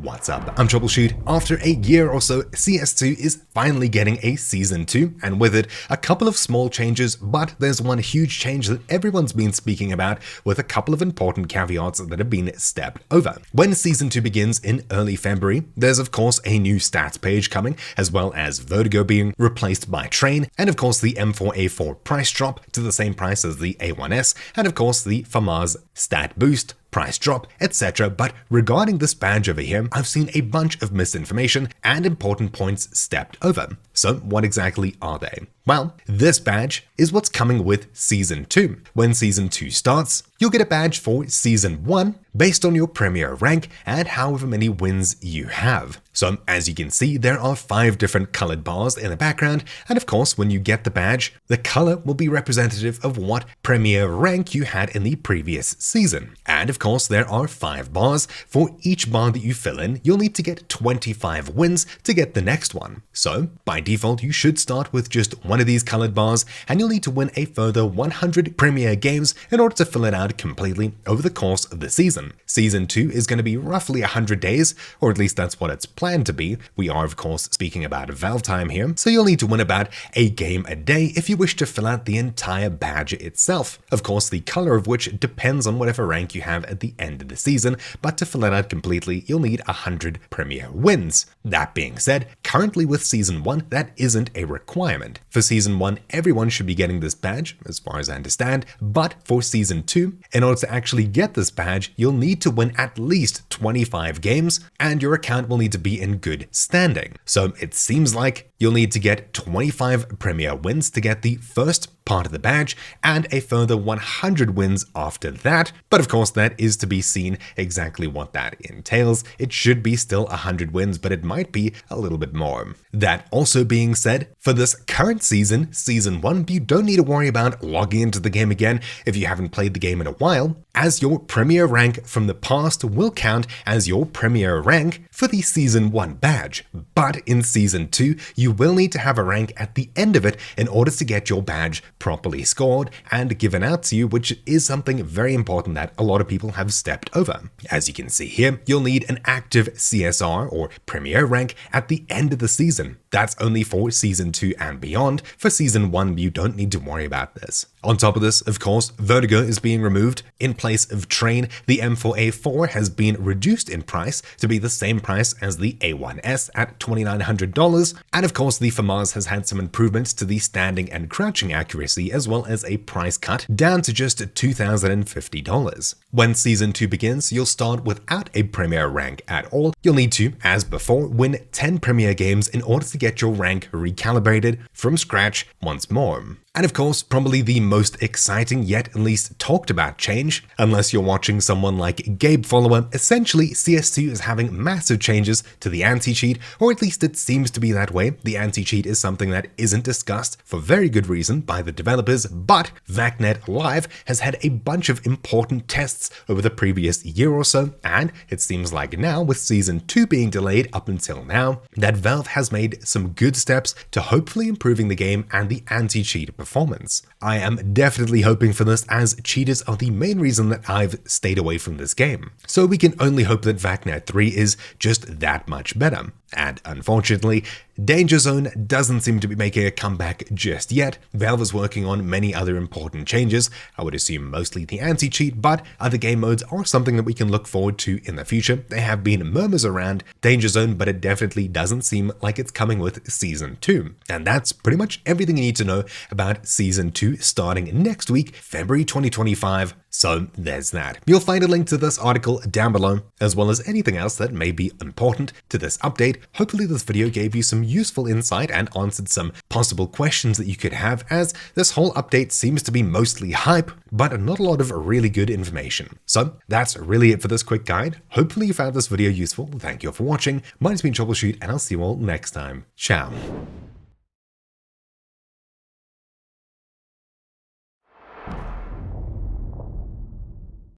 What's up? I'm Troubleshoot. After a year or so, CS2 is finally getting a Season 2, and with it, a couple of small changes, but there's one huge change that everyone's been speaking about, with a couple of important caveats that have been stepped over. When Season 2 begins in early February, there's of course a new stats page coming, as well as Vertigo being replaced by Train, and of course the M4A4 price drop to the same price as the A1S, and of course the FAMAS stat boost, price drop, etc. But regarding this badge over here, I've seen a bunch of misinformation and important points stepped over. So what exactly are they? Well, this badge is what's coming with Season 2. When Season 2 starts, you'll get a badge for Season 1 based on your Premier rank and however many wins you have. So as you can see, there are 5 different colored bars in the background, and of course when you get the badge, the color will be representative of what Premier rank you had in the previous season. And of course there are 5 bars. For each bar that you fill in, you'll need to get 25 wins to get the next one. So by default, you should start with just one of these colored bars, and you'll need to win a further 100 Premier games in order to fill it out completely over the course of the season. Season 2 is going to be roughly 100 days, or at least that's what it's planned to be. We are of course speaking about Valve time here, so you'll need to win about a game a day if you wish to fill out the entire badge itself. Of course, the color of which depends on whatever rank you have at the end of the season, but to fill it out completely, you'll need 100 Premier wins. That being said, currently with Season 1, that isn't a requirement. For Season 1, everyone should be getting this badge, as far as I understand, but for Season 2, in order to actually get this badge, you'll need to win at least 25 games, and your account will need to be in good standing. So it seems like you'll need to get 25 Premier wins to get the first part of the badge, and a further 100 wins after that. But of course, that is to be seen exactly what that entails. It should be still 100 wins, but it might be a little bit more. That also being said, for this current season, Season 1, you don't need to worry about logging into the game again if you haven't played the game in a while, as your Premier rank from the past will count as your Premier rank for the Season 1 badge. But in Season 2, you will need to have a rank at the end of it in order to get your badge properly scored and given out to you, which is something very important that a lot of people have stepped over. As you can see here, you'll need an active CSR or Premier rank at the end of the season. That's only for Season 2 and beyond. For Season 1, you don't need to worry about this. On top of this, of course, Vertigo is being removed. In place of Train, the M4A4 has been reduced in price to be the same price as the A1S at $2,900. And of course, the FAMAS has had some improvements to the standing and crouching accuracy, as well as a price cut down to just $2,050. When Season 2 begins, you'll start without a Premier rank at all. You'll need to, as before, win 10 Premier games in order to get your rank recalibrated from scratch once more. And of course, probably the most exciting yet at least talked about change, unless you're watching someone like Gabe Follower, essentially CS2 is having massive changes to the anti-cheat, or at least it seems to be that way. The anti-cheat is something that isn't discussed for very good reason by the developers, but VACNet Live has had a bunch of important tests over the previous year or so, and it seems like now, with Season 2 being delayed up until now, that Valve has made some good steps to hopefully improving the game and the anti-cheat performance. I am definitely hoping for this, as cheaters are the main reason that I've stayed away from this game. So we can only hope that VACNet 3 is just that much better. And unfortunately, Danger Zone doesn't seem to be making a comeback just yet. Valve is working on many other important changes, I would assume mostly the anti-cheat, but other game modes are something that we can look forward to in the future. There have been murmurs around Danger Zone, but it definitely doesn't seem like it's coming with Season 2. And that's pretty much everything you need to know about Season 2 starting next week, February 2025. So there's that. You'll find a link to this article down below, as well as anything else that may be important to this update. Hopefully this video gave you some useful insight and answered some possible questions that you could have, as this whole update seems to be mostly hype, but not a lot of really good information. So that's really it for this quick guide. Hopefully you found this video useful. Thank you all for watching. My name's been Troubleshoot, and I'll see you all next time. Ciao.